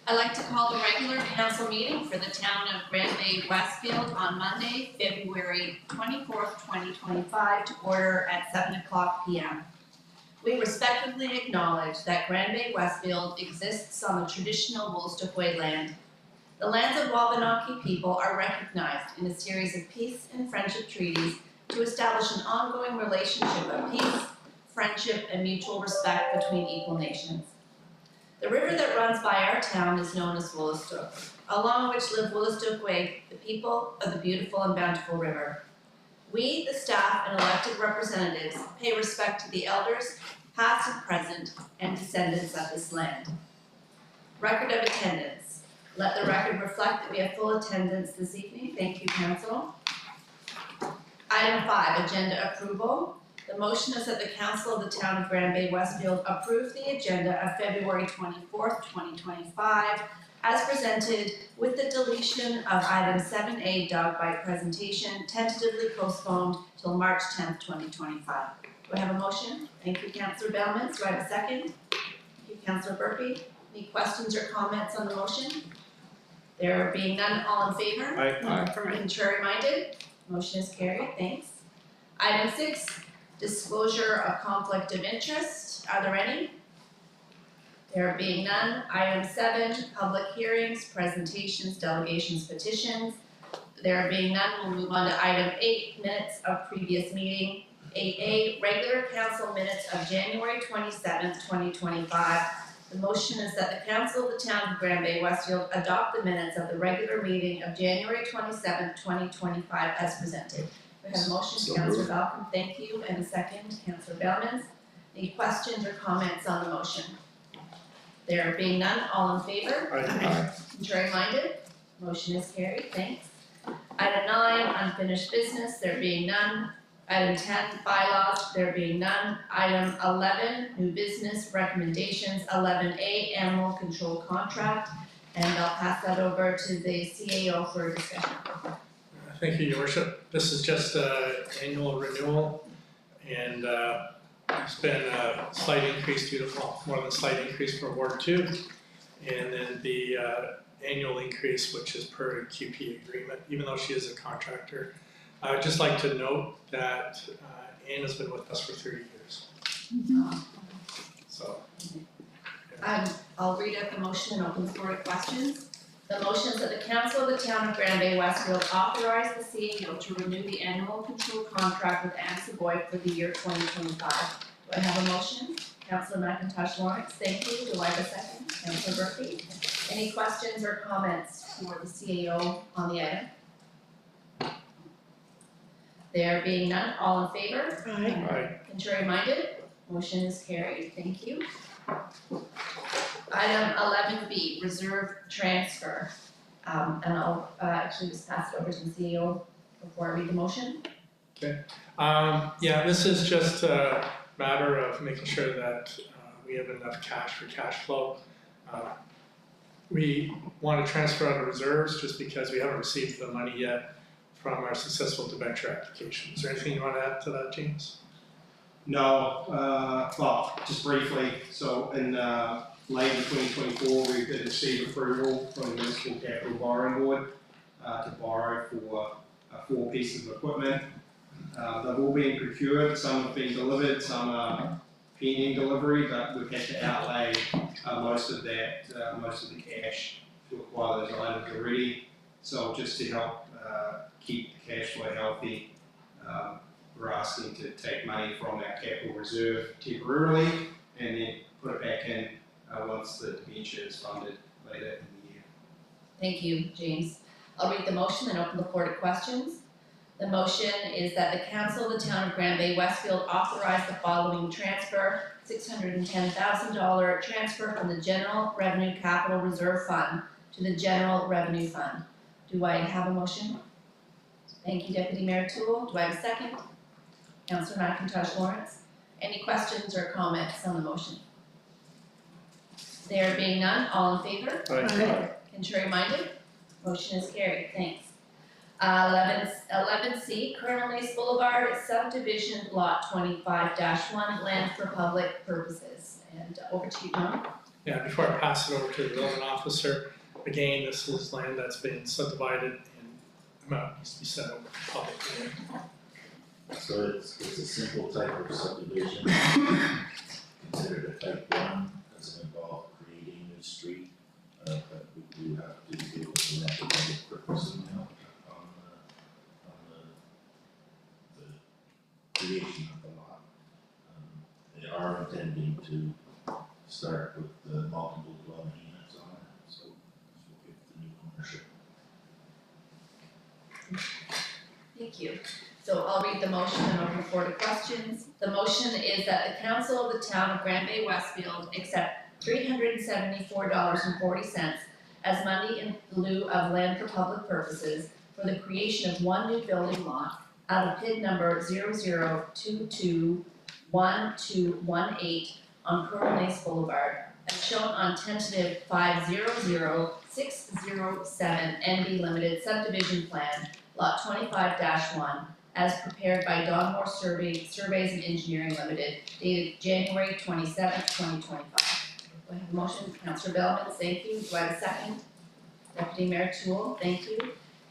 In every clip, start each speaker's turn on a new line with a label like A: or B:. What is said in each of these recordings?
A: I'd like to call the regular council meeting for the town of Bay-Westfield on Monday, February 24th, 2025 to order at 7 o'clock p.m. We respectfully acknowledge that Bay-Westfield exists on the traditional Woolstook land. The lands of Wabanaki people are recognized in a series of peace and friendship treaties to establish an ongoing relationship of peace, friendship, and mutual respect between equal nations. The river that runs by our town is known as Woolstook, along which live Woolstook, the people of the beautiful and bountiful river. We, the staff and elected representatives, pay respect to the elders, past and present, and descendants of this land. Record of attendance. Let the record reflect that we have full attendance this evening. Thank you, Council. Item 5, agenda approval. The motion is that the Council of the Town of Bay-Westfield approve the agenda of February 24th, 2025 as presented with the deletion of item 7A dog bite presentation tentatively postponed till March 10th, 2025. Do I have a motion? Thank you, Councillor Bellmans. Do I have a second? Thank you, Councillor Burpee. Any questions or comments on the motion? There being none, all in favor?
B: Aye.
A: Contrary minded? Motion is carried. Thanks. Item 6. Disclosure of conflict of interest. Are there any? There being none. Item 7, public hearings, presentations, delegations, petitions. There being none, we'll move on to item 8, minutes of previous meeting. 8A, regular council minutes of January 27th, 2025. The motion is that the Council of the Town of Bay-Westfield adopt the minutes of the regular meeting of January 27th, 2025 as presented. We have a motion, Councillor Balcom, thank you, and a second, Councillor Bellmans. Any questions or comments on the motion? There being none, all in favor?
B: Aye.
A: Contrary minded? Motion is carried, thanks. Item 9, unfinished business, there being none. Item 10, bylaws, there being none. Item 11, new business recommendations. 11A, animal control contract. And I'll pass that over to the CAO for discussion.
B: Thank you, Your Worship. This is just an annual renewal, and it's been a slight increase due to, well, more than a slight increase for Ward 2, and then the annual increase, which is per QP agreement, even though she is a contractor. I would just like to note that Anne has been with us for 30 years. So, yeah.
A: I'll read out the motion and open the floor to questions. The motion is that the Council of the Town of Bay-Westfield authorize the CAO to renew the animal control contract with Anne Savoy for the year 2025. Do I have a motion? Councillor McIntosh Lawrence, thank you. Do I have a second? Councillor Murphy. Any questions or comments for the CAO on the item? There being none, all in favor?
B: Aye.
A: Contrary minded? Motion is carried. Thank you. Item 11B, reserve transfer. And I'll actually just pass it over to the CEO before I read the motion.
B: Okay. Yeah, this is just a matter of making sure that we have enough cash for cash flow. We want to transfer out of reserves just because we haven't received the money yet from our successful debenture application. Is there anything you want to add to that, James?
C: No, well, just briefly. So in late in 2024, we did receive approval from the Municipal Capital Borrowing Board to borrow for 4 pieces of equipment. They've all been procured. Some have been delivered, some are pending delivery, but we've had to outlay most of the cash to acquire those items already. So just to help keep the cash flow healthy, we're asking to take money from our capital reserve temporarily and then put it back in once the debenture is funded later in the year.
A: Thank you, James. I'll read the motion and open the floor to questions. The motion is that the Council of the Town of Bay-Westfield authorize the following transfer: $610,000 transfer from the General Revenue Capital Reserve Fund to the General Revenue Fund. Do I have a motion? Thank you, Deputy Mayor Toole. Do I have a second? Councillor McIntosh Lawrence. Any questions or comments on the motion? There being none, all in favor?
B: Aye.
A: Contrary minded? Motion is carried. Thanks. 11C, Colonel Mace Boulevard, subdivision lot 25-1, land for public purposes. And over to you, John.
B: Yeah, before I pass it over to the building officer, again, this is land that's been subdivided and amount needs to be sent over to public hearing.
D: So it's a simple type of subdivision, considered a type one, doesn't involve creating a new street, but we do have to deal with the public purpose now on the creation of the lot. They are intending to start with the multiple dwelling units on it, so this will give the new ownership.
A: Thank you. So I'll read the motion and open the floor to questions. The motion is that the council of the town of Grand Bay-Westfield accept $374.40 as money in lieu of land for public purposes for the creation of one new building lot out of PID number 00221218 on Colonel Nace Boulevard, as shown on tentative 500607 NB Limited subdivision plan, lot 25-1, as prepared by Donmore Surveys and Engineering Limited, dated January 27th, 2025. Do I have a motion? Councillor Bellman, thank you. Do I have a second? Deputy Mayor Toole, thank you.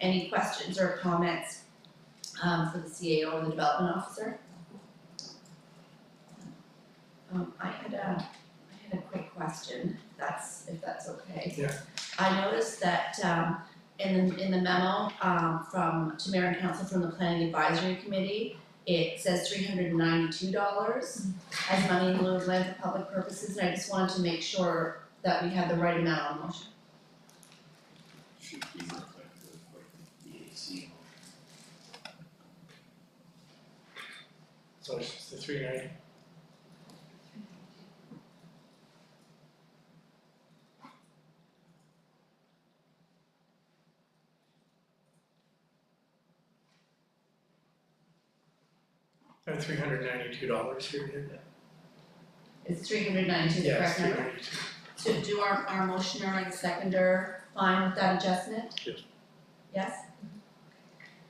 A: Any questions or comments for the CAO or the Development Officer? I had a quick question, if that's okay.
B: Yeah.
A: I noticed that in the memo to Mayor and Council from the Planning Advisory Committee, it says $392 as money in lieu of land for public purposes, and I just wanted to make sure that we had the right amount on motion.
D: Should be reflective of the AC.
B: So it's just the 390. $392 here, did
A: Is $392 the correct number?
B: $392.
A: So do our motioner and seconder fine with that adjustment?
B: Yes.
A: Yes?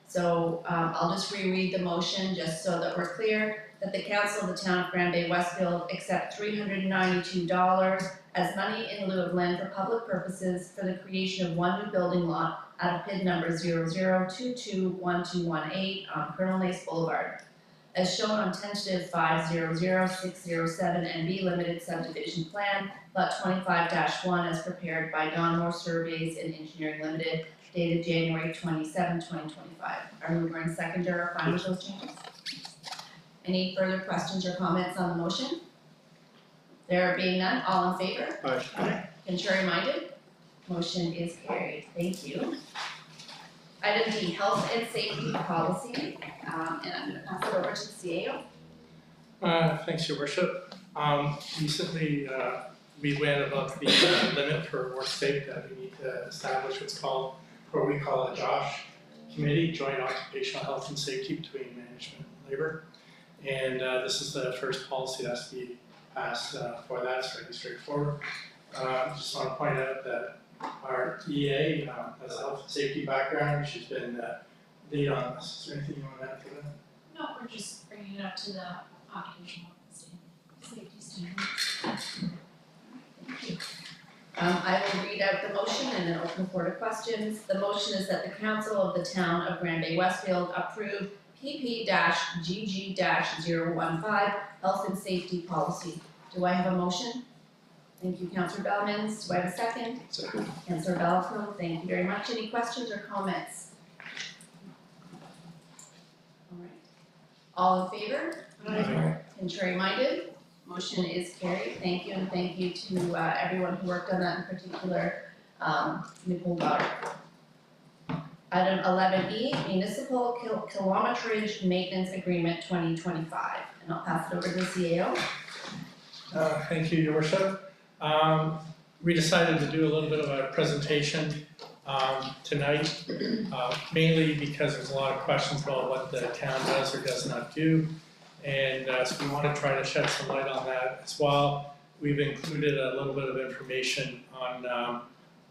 A: So I'll just reread the motion just so that we're clear, that the council of the town of Grand Bay-Westfield accept $392 as money in lieu of land for public purposes for the creation of one new building lot out of PID number 00221218 on Colonel Nace Boulevard, as shown on tentative 500607 NB Limited subdivision plan, lot 25-1, as prepared by Donmore Surveys and Engineering Limited, dated January 27, 2025. Our mover and seconder are fine with those changes? Any further questions or comments on the motion? There being none, all in favor?
B: Aye.
A: Contrary minded? Motion is carried. Thank you. Item D, health and safety policy, and I'm gonna pass it over to the CAO.
B: Thanks, Your Worship. Recently, we went above the limit for work safe that we need to establish what's called, what we call a JOSH committee, Joint Occupational Health and Safety between Management and Labor. And this is the first policy that has to be passed for that. It's pretty straightforward. Just want to point out that our EA has a health and safety background. She's been lead on this. Is there anything you want to add to that?
E: No, we're just bringing it up to the occupational safety standards.
A: Thank you. I will read out the motion and then open the floor to questions. The motion is that the council of the town of Grand Bay-Westfield approve PP-GG-015 health and safety policy. Do I have a motion? Thank you, Councillor Bellmans. Do I have a second?
B: Second.
A: Councillor Belfield, thank you very much. Any questions or comments? All right. All in favor?
B: Aye.
A: Contrary minded? Motion is carried. Thank you, and thank you to everyone who worked on that, in particular, Nicole Goddard. Item 11E, municipal kilometrage maintenance agreement 2025, and I'll pass it over to the CAO.
B: Thank you, Your Worship. We decided to do a little bit of a presentation tonight, mainly because there's a lot of questions about what the town does or does not do. And so we want to try to shed some light on that as well. We've included a little bit of information on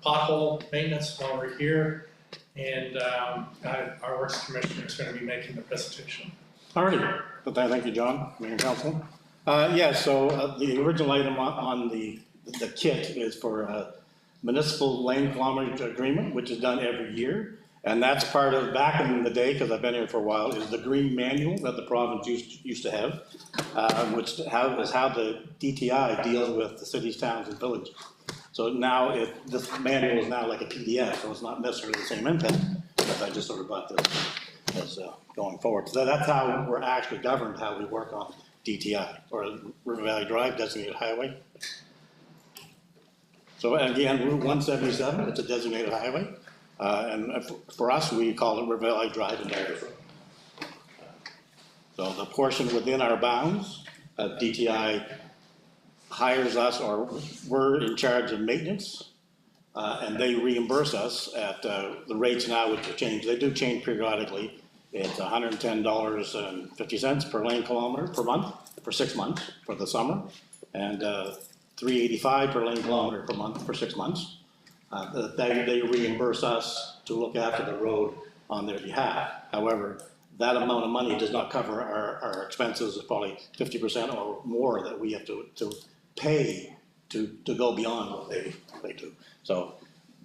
B: pothole maintenance while we're here. And our Works Commissioner is going to be making the presentation.
F: Alrighty, but thank you, John, Mayor and Council. So the original item on the the kit is for a municipal lane kilometer agreement, which is done every year. And that's part of, back in the day, because I've been here for a while, is the green manual that the province used to have, which is how the DTI deals with the cities, towns, and villages. So now, this manual is now like a PDF, so it's not necessarily the same impact, but I just sort of brought this as going forward. So that's how we're actually governed, how we work on DTI, or River Valley Drive designated highway. So again, Route 177, it's a designated highway. And for us, we call it River Valley Drive and Dairy Road. So the portion within our bounds, DTI hires us, or we're in charge of maintenance, and they reimburse us at the rates now, which have changed. They do change periodically. It's $110.50 per lane kilometer per month for 6 months for the summer, and $3.85 per lane kilometer per month for 6 months. They reimburse us to look after the road on their behalf. However, that amount of money does not cover our expenses. It's probably 50% or more that we have to pay to go beyond what they do. So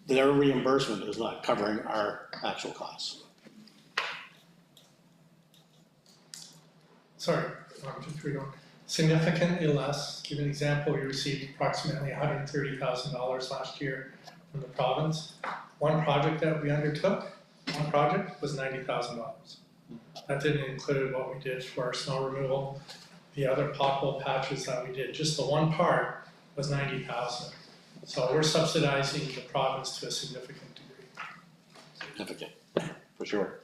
F: their reimbursement is not covering our actual costs.
B: Sorry, 1, 2, 3, going. Significantly less. Give an example, we received approximately $130,000 last year from the province. One project that we undertook, was $90,000. That didn't include what we did for snow removal, the other pothole patches that we did. Just the one part was $90,000. So we're subsidizing the province to a significant degree.
F: Significant, for sure.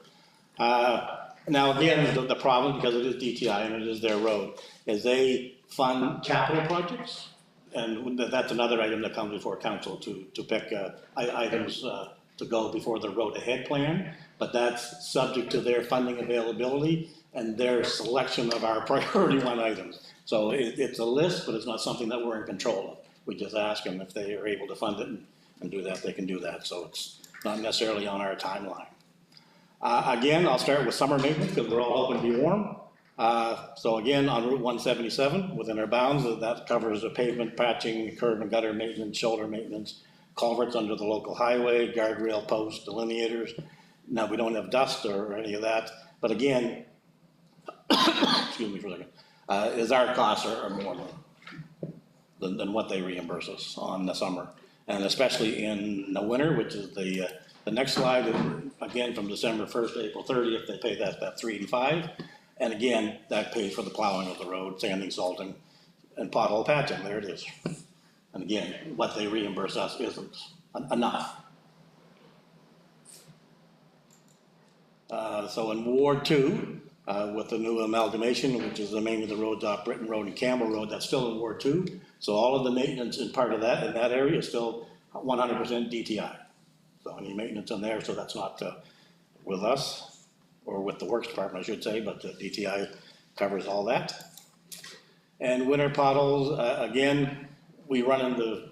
F: Now again, the problem, because it is DTI and it is their road, is they fund capital projects. And that's another item that comes before council to pick items to go before the road ahead plan. But that's subject to their funding availability and their selection of our priority one items. So it's a list, but it's not something that we're in control of. We just ask them if they are able to fund it and do that, they can do that. So it's not necessarily on our timeline. Again, I'll start with summer maintenance because we're all hoping to be warm. So again, on Route 177, within our bounds, that covers the pavement patching, curb and gutter maintenance, shoulder maintenance, culverts under the local highway, guardrail posts, delineators. Now, we don't have dust or any of that, but again, excuse me for a second, is our costs are more than what they reimburse us on the summer. And especially in the winter, which is the next slide, again, from December 1st to April 30th, they pay that $385. And again, that pays for the plowing of the road, sanding, salting, and pothole patching. There it is. And again, what they reimburse us isn't enough. So in Ward 2, with the new amalgamation, which is mainly the roads off Britton Road and Campbell Road, that's still in Ward 2. So all of the maintenance and part of that in that area is still 100% DTI. So any maintenance in there, so that's not with us. Or with the works department, I should say, but the DTI covers all that. And winter potholes, again, we run into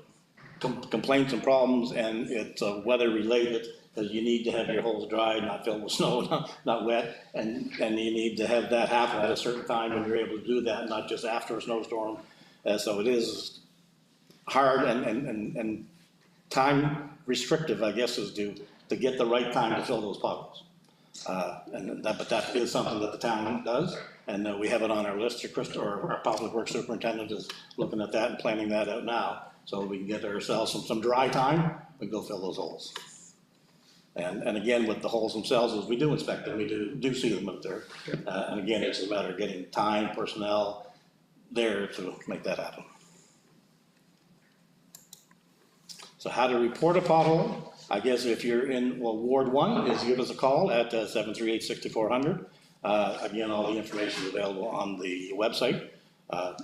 F: complaints and problems, and it's weather related, because you need to have your holes dry, not filled with snow, not wet, and you need to have that happen at a certain time when you're able to do that, not just after a snowstorm. So it is hard and time restrictive, I guess, is to get the right time to fill those potholes. But that is something that the town does, and we have it on our list. Or our public works superintendent is looking at that and planning that out now, so we can get ourselves some dry time, we go fill those holes. And again, with the holes themselves, as we do inspect them, we do see them up there. And again, it's a matter of getting time, personnel there to make that happen. So how to report a pothole? I guess if you're in, Ward 1 is give us a call at 738-6400. Again, all the information is available on the website,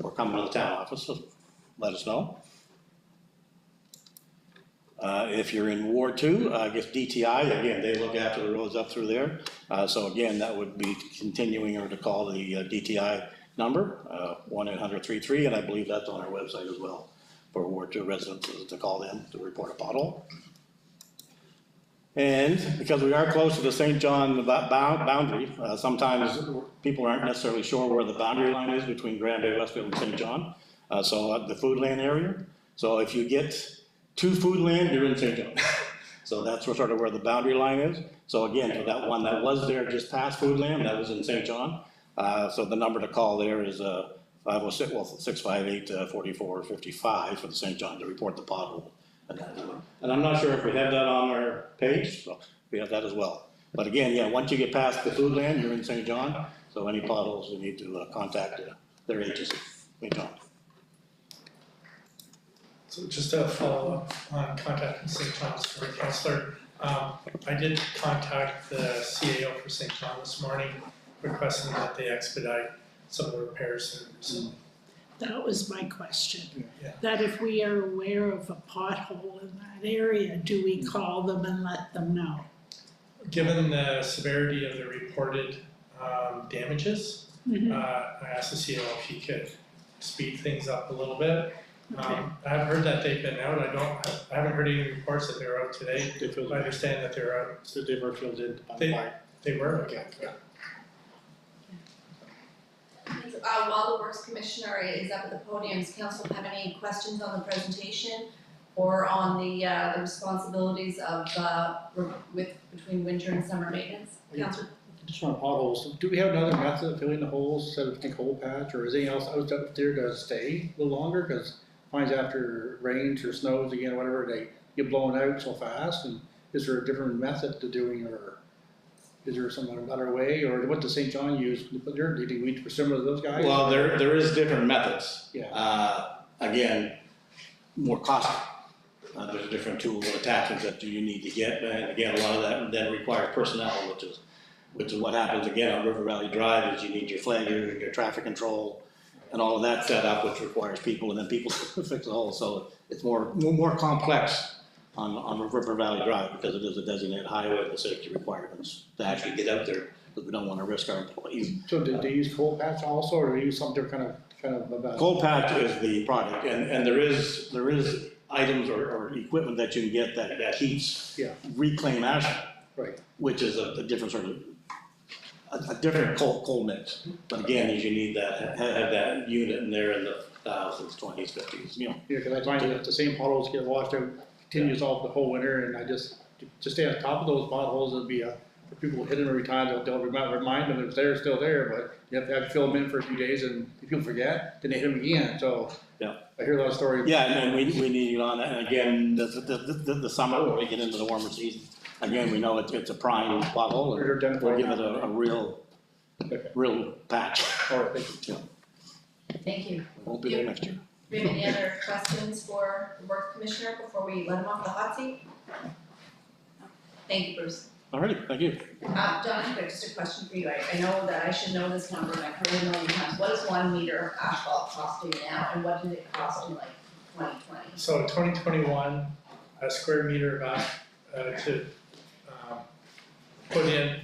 F: or come to the town office, so let us know. If you're in Ward 2, I guess DTI, again, they look after the roads up through there. So again, that would be continuing or to call the DTI number, 1-800-33, and I believe that's on our website as well for Ward 2 residents to call them to report a pothole. And because we are close to the St. John boundary, sometimes people aren't necessarily sure where the boundary line is between Bay-Westfield and St. John. So the Foodland area. So if you get to Foodland, you're in St. John. So that's sort of where the boundary line is. So again, for that one that was there just past Foodland, that was in St. John. So the number to call there is 506, well, 658-4455 for the St. John to report the pothole. And I'm not sure if we have that on our page, so we have that as well. But again, yeah, once you get past the Foodland, you're in St. John. So any potholes, you need to contact their agency, St. John.
B: So just to follow up on contacting St. John's for a counselor, I did contact the CAO for St. John this morning, requesting that they expedite some of the repairs and
G: That was my question.
B: Yeah.
G: That if we are aware of a pothole in that area, do we call them and let them know?
B: given the severity of the reported damages,
G: Mhm.
B: I asked the CAO if he could speed things up a little bit.
G: Okay.
B: I've heard that they've been out, I haven't heard any reports that they're out today, I understand that they're out.
F: So Bay-Westfield did.
B: They were, okay.
A: While the Works Commissioner is up at the podium, does council have any questions on the presentation or on the responsibilities of, between winter and summer maintenance? Councillor?
H: Just on potholes, do we have another method of filling the holes instead of think hole patch, or is anything else out there to stay a little longer? Cause finds after rains or snows again, whatever, they get blown out so fast, and is there a different method to doing, or is there some other way, or what does St. John use? Do you think we're similar to those guys?
F: Well, there is different methods.
H: Yeah.
F: Again, more costly. There's different tools and attachments that you need to get, and again, a lot of that then requires personnel, which is what happens again on River Valley Drive, is you need your flaggers, your traffic control, and all of that set up, which requires people, and then people fix the hole, so it's more complex on River Valley Drive, because it is a designated highway with the safety requirements to actually get out there, because we don't want to risk our employees.
H: So do they use coal patch also, or do they use some different kind of about?
F: Cold patch is the product, and there is items or equipment that you can get that heats
H: Yeah.
F: reclaimed asphalt.
H: Right.
F: Which is a different sort of, a different coal mix. But again, you need that, have that unit in there in the thousands, 20s, 50s, you know.
H: Yeah, cause I find that the same potholes get washed out, continues all the whole winter, and I just stay on top of those potholes, it'd be for people who hit them every time, they'll remind them it's there, still there, but you have to fill them in for a few days, and if people forget, then they hit them again, so.
F: Yeah.
H: I hear a lot of stories.
F: Yeah, and we need you on that, and again, the summer, when we get into the warmer season, again, we know it's a prime pothole,
H: They're
F: and
H: done
F: we'll
H: for
F: give
H: now.
F: it a real patch.
H: All right, thank you.
A: Thank you.
F: Won't be there next year.
A: Do we have any other questions for the Works Commissioner before we let him off the hot seat? Thank you, Bruce.
F: All righty, thank you.
A: John, I've got just a question for you. I know that I should know this number, and I've heard it a million times. What is 1 meter of asphalt costing now, and what did it cost in like 2020?
B: So 2021, a square meter to put in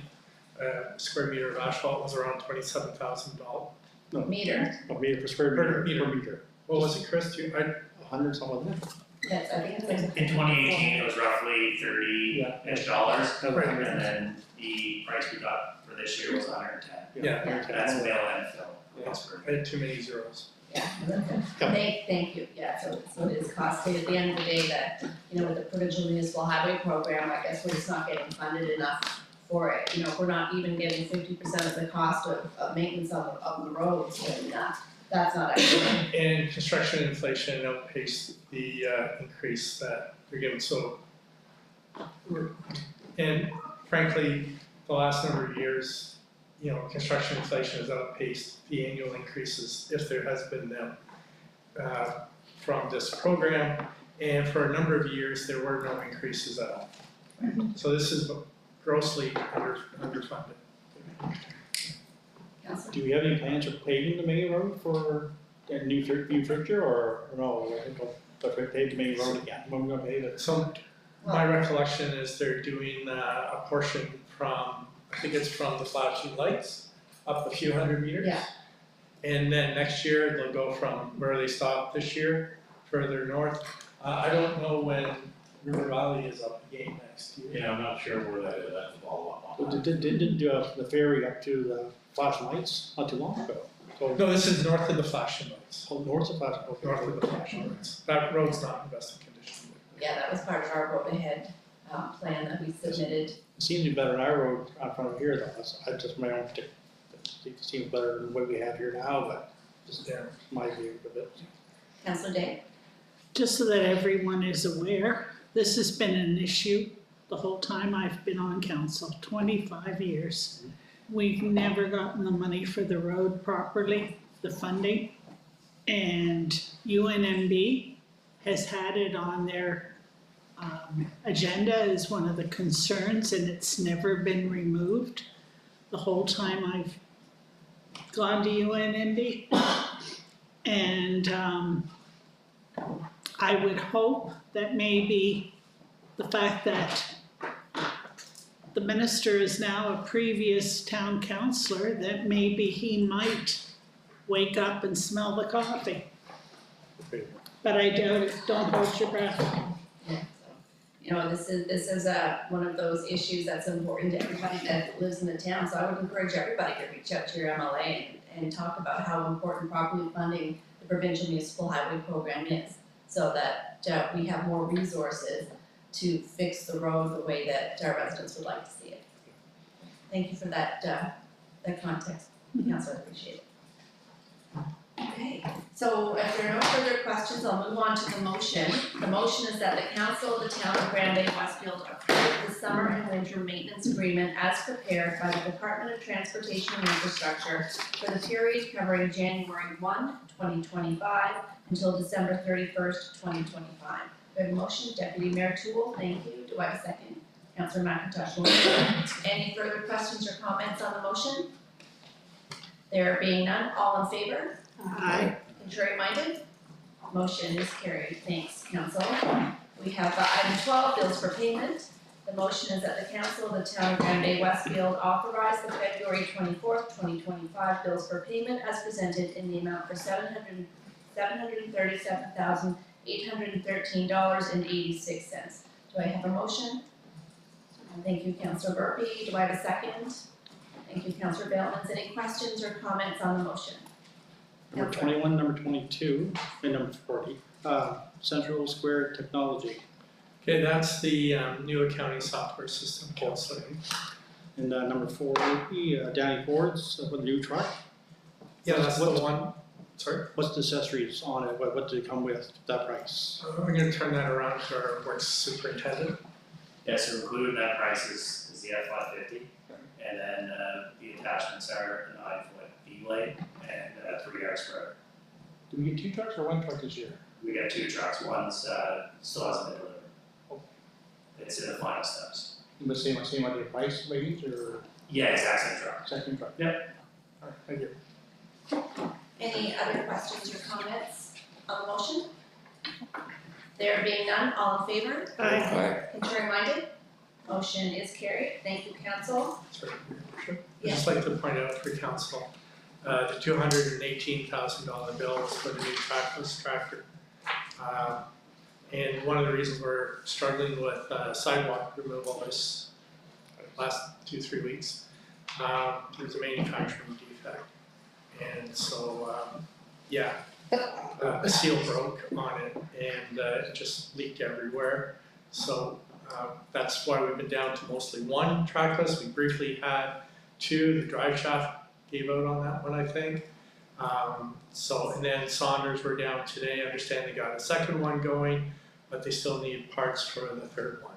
B: a square meter of asphalt was around $27,000.
A: Meter?
H: A meter per square
B: Per
H: meter,
B: meter.
H: per meter.
B: What was it, Chris?
H: 100 something like that.
A: Yes, I think it's like.
I: In 2018, it was roughly $30-ish dollars,
B: Right.
I: and then the price we got for this year was 110.
B: Yeah,
I: That's mill and fill. That's
B: I had too many zeros.
A: Yeah, thank you, yeah, so it is costly at the end of the day that, with the provincial municipal highway program, I guess we're just not getting funded enough for it. If we're not even getting 50% of the cost of maintenance of the roads, then that's not actually.
B: And construction inflation outpaced the increase that they're giving, so. And frankly, the last number of years, construction inflation has outpaced the annual increases, if there has been them, from this program. And for a number of years, there were no increases at all. So this is grossly underfunded.
A: Councillor?
H: Do we have any plans for paving the main road for a new future, or no, I think we'll pave the main road again, when we're gonna pave it?
B: So my recollection is they're doing a portion from, I think it's from the flashing lights up a few hundred meters.
A: Yeah.
B: And then next year, they'll go from where they stopped this year, further north. I don't know when River Valley is up again next year.
D: Yeah, I'm not sure where that is, I have to follow up on that.
H: Didn't do the ferry up to the flashing lights not too long ago? So,
B: No, this is north of the flashing lights,
H: oh, north of that, okay.
B: north of the flashing lights. That road's not in best condition.
A: Yeah, that was part of our road ahead, plan that we submitted.
H: It seems to be better than our road in front of here though, that's, I just my own particular, it seems better than what we have here now, but just
B: Yeah.
H: my view of it.
A: Councillor Day?
G: Just so that everyone is aware, this has been an issue the whole time I've been on council, 25 years. We've never gotten the money for the road properly, the funding. And UNMB has had it on their agenda as one of the concerns, and it's never been removed the whole time I've gone to UNMB. And I would hope that maybe the fact that the minister is now a previous town councillor, that maybe he might wake up and smell the coffee.
H: Okay.
G: But I doubt it, don't hold your breath.
A: Yeah, so, you know, this is one of those issues that's important to everybody that lives in the town, so I would encourage everybody to reach out to your MLA and talk about how important properly funding the provincial municipal highway program is, so that we have more resources to fix the road the way that our residents would like to see it. Thank you for that context, Councilor, I appreciate it. Okay, so if there are no further questions, I'll move on to the motion. The motion is that the council of the town of Grand Bay-Westfield approve the summer and winter maintenance agreement as prepared by the Department of Transportation and Infrastructure for the period covering January 1, 2025 until December 31st, 2025. We have a motion, Deputy Mayor Toole, thank you. Do I have a second? Councillor McIntosh, any further questions or comments on the motion? There being none, all in favor?
G: Aye.
A: Contrary minded? Motion is carried. Thanks, council. We have item 12, bills for payment. The motion is that the council of the town of Grand Bay-Westfield authorize the February 24th, 2025 bills for payment as presented in the amount for $737,813.86. Do I have a motion? Thank you, Councillor Burpee. Do I have a second? Thank you, Councillor Bailmans. Any questions or comments on the motion?
H: Number 21, number 22, and number 40, Central Square Technology.
B: Okay, that's the new accounting software system, Councilor.
H: And number 40, Danny Ford's with a new truck.
B: Yeah, that's the
H: What's-
B: one, sorry?
H: What's the accessories on it? What did it come with, that price?
B: I'm gonna turn that around to our works superintendent.
I: Yeah, so included in that price is the F-550, and then the attachments are an 9-foot V-blade and a 3-yard spreader.
H: Do we get 2 trucks or 1 truck this year?
I: We got 2 trucks, one's still hasn't been delivered. It's in the final steps.
H: You must same idea price range or
I: Yeah, exact same truck.
H: second truck?
I: Yep.
H: All right, thank you.
A: Any other questions or comments on the motion? There being none, all in favor?
G: Aye.
A: Contrary minded? Motion is carried. Thank you, council.
B: Sorry, Your Worship. I'd just like to point out for council, the $218,000 bill is for the new trackless tractor. And one of the reasons we're struggling with sidewalk removal this last 2-3 weeks, there's a manufacturing defect. And so, a seal broke on it and it just leaked everywhere. So that's why we've been down to mostly 1 trackless. We briefly had 2, the drive shaft gave out on that one, I think. And then Saunders were down today. I understand they got a second one going, but they still need parts for the third one.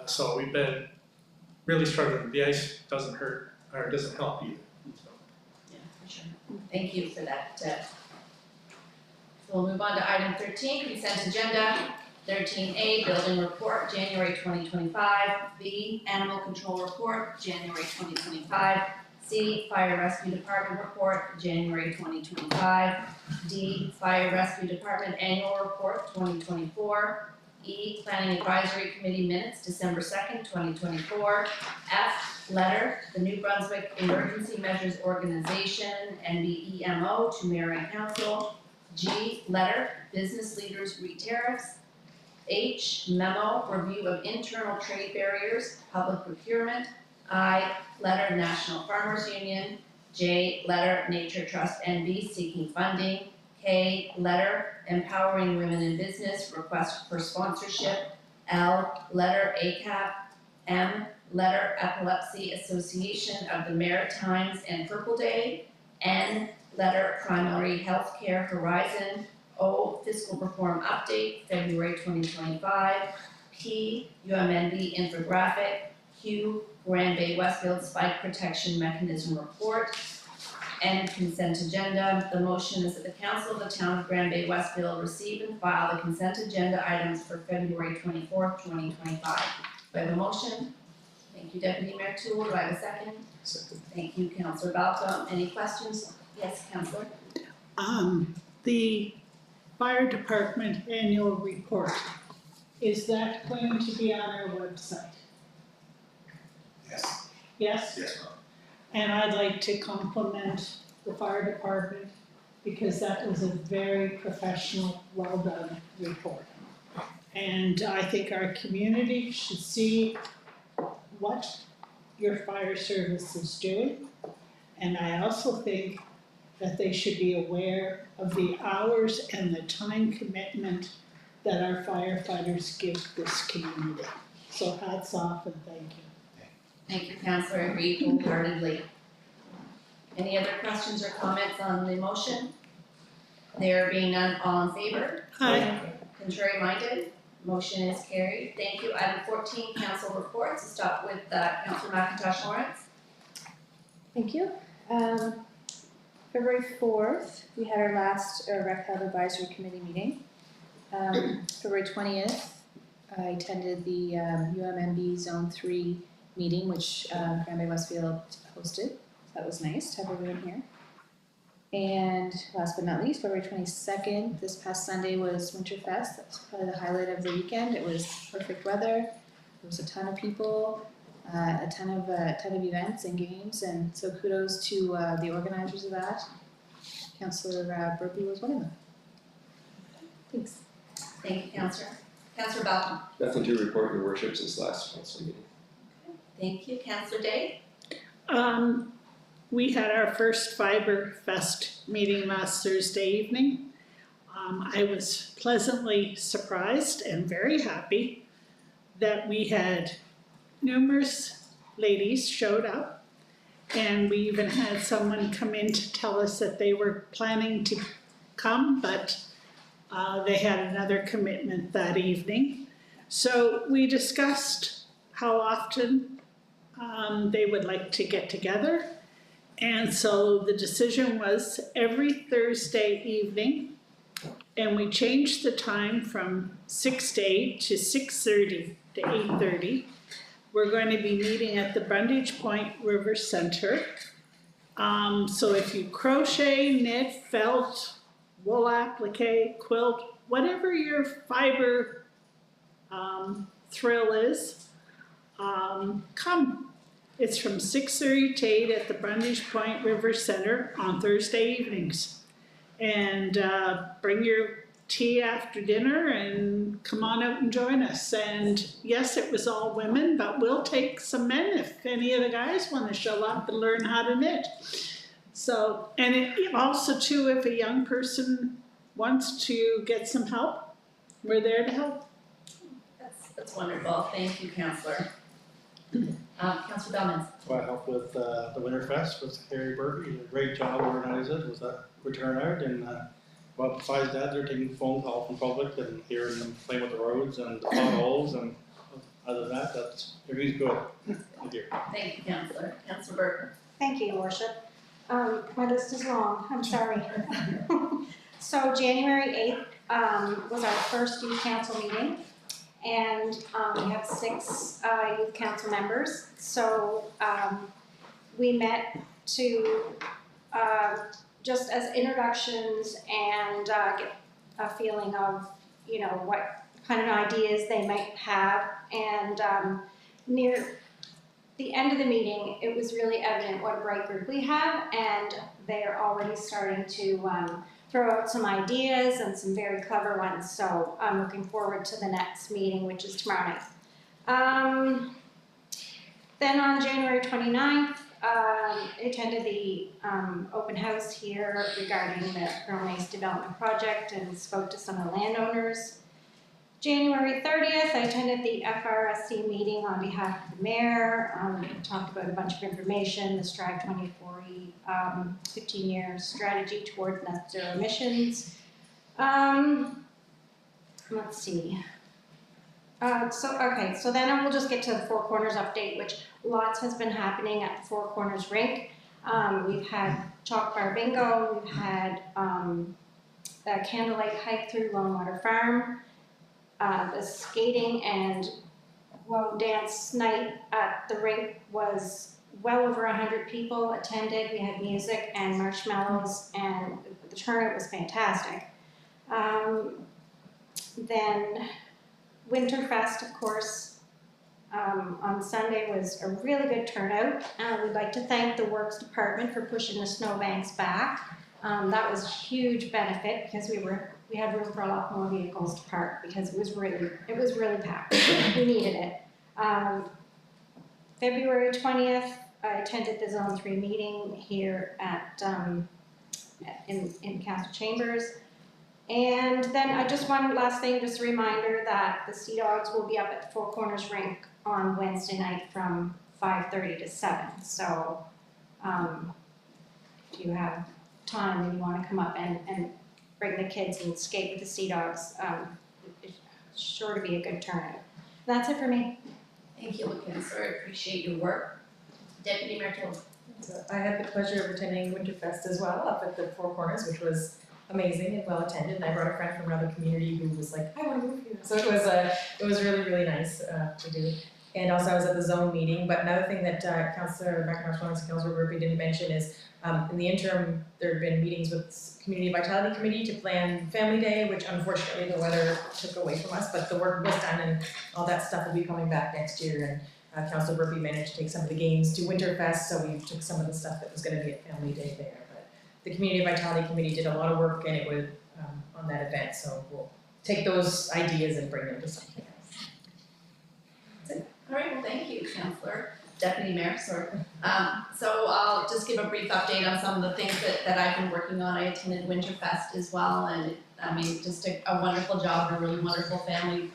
B: So we've been really struggling. The ice doesn't hurt, or doesn't help either. So.
A: Yeah, for sure. Thank you for that. So we'll move on to item 13, consent agenda. 13A, building report, January 2025. B, animal control report, January 2025. C, fire rescue department report, January 2025. D, fire rescue department annual report, 2024. E, planning advisory committee minutes, December 2nd, 2024. F, letter, the New Brunswick Emergency Measures Organization, NBEMO, to mayor and council. G, letter, business leaders re-tariffs. H, memo, review of internal trade barriers, public procurement. I, letter, National Farmers Union. J, letter Nature Trust NB seeking funding. K, letter Empowering Women in Business, request for sponsorship. L, letter ACAP. M, letter Epilepsy Association of the Maritimes and Purple Day. N, letter Primary Healthcare Horizon. O, fiscal reform update, February 2025. P, UMNB infographic. Q, Grand Bay-Westfield Spike Protection Mechanism report. And consent agenda. The motion is that the council of the town of Grand Bay-Westfield receive and file the consent agenda items for February 24th, 2025. Do I have a motion? Thank you, Deputy Mayor Toole. Do I have a second?
J: Second.
A: Thank you, Councillor Balto. Any questions? Yes, Councillor?
G: The fire department annual report, is that going to be on our website?
J: Yes,
G: Yes?
J: yes, ma'am.
G: And I'd like to compliment the fire department because that was a very professional, well-done report. And I think our community should see what your fire service is doing. And I also think that they should be aware of the hours and the time commitment that our firefighters give this community. So hats off and thank you.
A: Thank you, Councillor. Agreed wholeheartedly. Any other questions or comments on the motion? There being none, all in favor?
G: Aye.
A: Contrary minded? Motion is carried. Thank you. Item 14, council reports. Let's start with Councillor McIntosh Lawrence.
K: Thank you. February 4th, we had our last Rec Hub Advisory Committee meeting. February 20th, I attended the UMNB Zone 3 meeting, which Grand Bay-Westfield hosted. That was nice to have everyone here. And last but not least, February 22nd, this past Sunday was Winterfest. That was probably the highlight of the weekend. It was perfect weather. There was a ton of people, a ton of events and games, and so kudos to the organizers of that. Councillor Burpee was one of them. Thanks.
A: Thank you, Councillor. Councillor Balcom.
J: Nothing to report, your worship, since last council meeting.
A: Thank you, Councillor Day.
G: We had our first Fiber Fest meeting last Thursday evening. I was pleasantly surprised and very happy that we had numerous ladies showed up, and we even had someone come in to tell us that they were planning to come, but they had another commitment that evening. So we discussed how often they would like to get together. And so the decision was every Thursday evening, and we changed the time from 6 to 8 to 6:30 to 8:30. We're going to be meeting at the Brundage Point River Center. So if you crochet, knit, felt, wool applique, quilt, whatever your fiber thrill is, come. It's from 6:30 to 8 at the Brundage Point River Center on Thursday evenings. And bring your tea after dinner and come on out and join us. And yes, it was all women, but we'll take some men if any of the guys want to show up and learn how to knit. So, and it also too, if a young person wants to get some help, we're there to help.
A: That's wonderful. Thank you, Councillor. Councillor Bellman.
H: So I helped with the Winterfest with Harry Burke. He did a great job organizing it. It was a good turnout. And well, besides that, they're taking phone calls from public and hearing them playing with the roads and the potholes. And other than that, everything's good. Thank you.
A: Thank you, Councillor. Councillor Burke.
L: Thank you, Your Worship. My list is long, I'm sorry. So January 8th was our first youth council meeting, and we have 6 youth council members. So we met to just as introductions and get a feeling of, you know, what kind of ideas they might have. And near the end of the meeting, it was really evident what a bright group we have, and they are already starting to throw out some ideas and some very clever ones. So I'm looking forward to the next meeting, which is tomorrow night. Then on January 29th, attended the open house here regarding the Girl Mace Development Project and spoke to some of the landowners. January 30th, I attended the FRSC meeting on behalf of the mayor. Talked about a bunch of information, the Strive 2040 15-year strategy towards net zero emissions. Let's see. So then I will just get to the Four Corners update, which lots has been happening at the Four Corners rink. We've had chalk bar bingo, we've had a candlelight hike through Lone Water Farm. The skating and dance night at the rink was well over 100 people attended. We had music and marshmallows, and the turnout was fantastic. Then Winterfest, of course, on Sunday was a really good turnout. We'd like to thank the Works Department for pushing the snowbanks back. That was a huge benefit because we had room for a lot more vehicles to park because it was really packed. We needed it. February 20th, I attended the Zone 3 meeting here at in Council Chambers. And then one last thing, just a reminder that the Sea Dogs will be up at Four Corners Rink on Wednesday night from 5:30 to 7. So if you have time and you want to come up and bring the kids and skate with the Sea Dogs, it's sure to be a good turnout. That's it for me.
A: Thank you, Councillor, I appreciate your work. Deputy Mayor Toll.
M: So I had the pleasure of attending Winterfest as well up at the Four Corners, which was amazing and well attended. And I brought a friend from another community who was like, I want to move here. So it was really, really nice to do. And also I was at the zone meeting. But another thing that Councillor McIntosh and Councillor Murphy didn't mention is in the interim there have been meetings with Community Vitality Committee to plan Family Day, which unfortunately the weather took away from us. But the work was done and all that stuff will be coming back next year. And Councillor Murphy managed to take some of the games to Winterfest, so we took some of the stuff that was going to be at Family Day there. The Community Vitality Committee did a lot of work and it was on that event, so we'll take those ideas and bring them to something else.
A: That's it. All right, well, thank you, Councillor, Deputy Mayor, sorry. So I'll just give a brief update on some of the things that I've been working on. I attended Winterfest as well, and I mean, just a wonderful job and a really wonderful family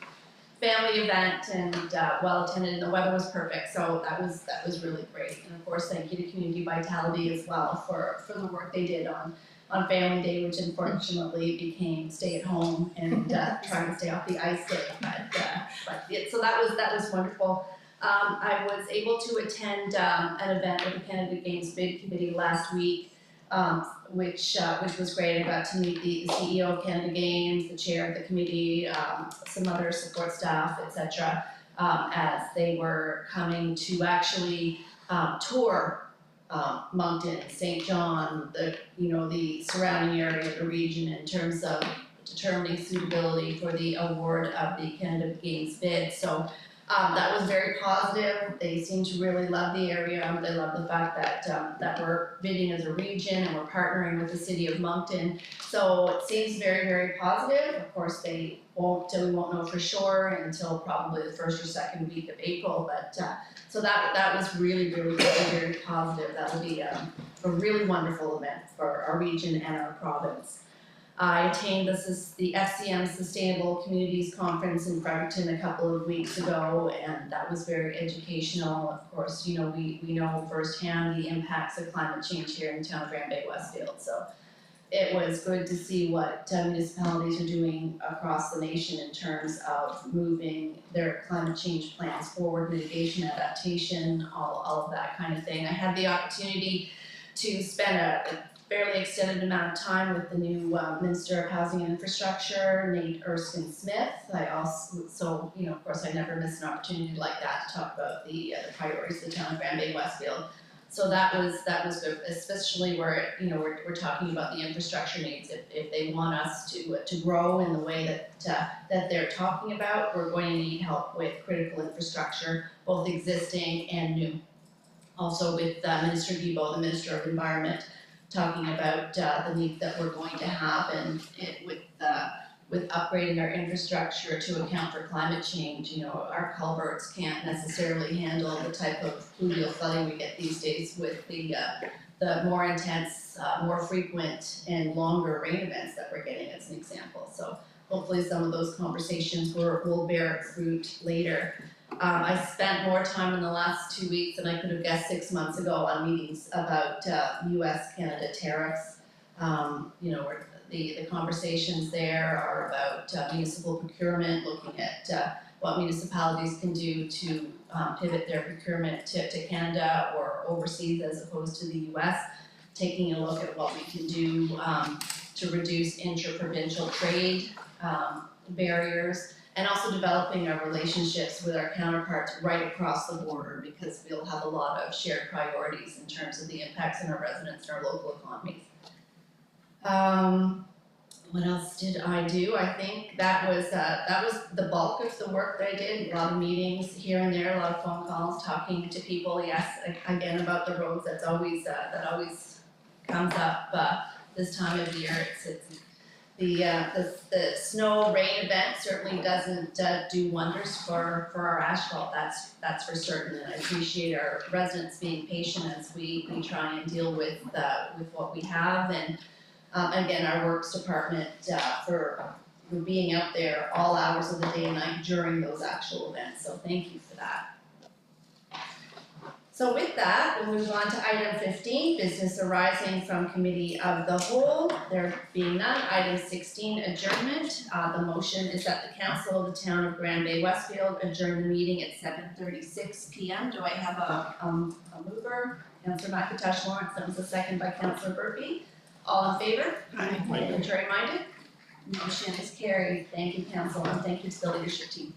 A: event, and well attended, and the weather was perfect, so that was really great. And of course, thank you to Community Vitality as well for the work they did on Family Day, which unfortunately became stay at home and trying to stay off the ice day. So that was wonderful. I was able to attend an event with the Canada Games Bid Committee last week, which was great. I got to meet the CEO of Canada Games, the chair of the committee, some other support staff, etc. As they were coming to actually tour Moncton, St. John, the surrounding area of the region in terms of determining suitability for the award of the Canada Games bid. So that was very positive. They seem to really love the area. They love the fact that we're bidding as a region and we're partnering with the city of Moncton. So it seems very, very positive. Of course, we won't know for sure until probably the first or second week of April. But so that was really, really very, very positive. That will be a really wonderful event for our region and our province. I attended the FCM Sustainable Communities Conference in Fredericton a couple of weeks ago, and that was very educational. Of course, we know firsthand the impacts of climate change here in the town of Grand Bay-Westfield. So it was good to see what municipalities are doing across the nation in terms of moving their climate change plans forward, mitigation, adaptation, all of that kind of thing. I had the opportunity to spend a fairly extended amount of time with the new Minister of Housing and Infrastructure, Nate Erskine-Smith. I also, of course, I never miss an opportunity like that to talk about the priorities of the town of Grand Bay-Westfield. So that was good, especially where we're talking about the infrastructure needs. If they want us to grow in the way that they're talking about, we're going to need help with critical infrastructure, both existing and new. Also with Minister Guilbeault, the Minister of Environment, talking about the need that we're going to have and with with upgrading our infrastructure to account for climate change. You know, our culverts can't necessarily handle the type of fluvial flooding we get these days with the more intense, more frequent and longer rain events that we're getting as an example. So hopefully some of those conversations will bear fruit later. I spent more time in the last 2 weeks than I could have guessed 6 months ago on meetings about US-Canada tariffs. You know, where the conversations there are about municipal procurement, looking at what municipalities can do to pivot their procurement to Canada or overseas as opposed to the US, taking a look at what we can do to reduce inter-provincial trade barriers, and also developing our relationships with our counterparts right across the border, because we'll have a lot of shared priorities in terms of the impacts on our residents and our local economies. What else did I do? I think that was the bulk of the work that I did. A lot of meetings here and there, a lot of phone calls, talking to people. Yes, again about the roads. That always comes up this time of year. It's the snow rain event certainly doesn't do wonders for our asphalt. That's for certain. And I appreciate our residents being patient as we try and deal with what we have. And again, our works department for being out there all hours of the day and night during those actual events. So thank you for that. So with that, we'll move on to item 15, business arising from committee of the whole. There being none. Item 16, adjournment. The motion is that the council of the town of Grand Bay-Westfield adjourn the meeting at 7:36 p.m. Do I have a mover? Councillor McIntosh Lawrence, that was a second by Councillor Burpee. All in favor?
G: Aye.
A: Contrary minded? Motion is carried. Thank you, council, and thank you to the leadership team.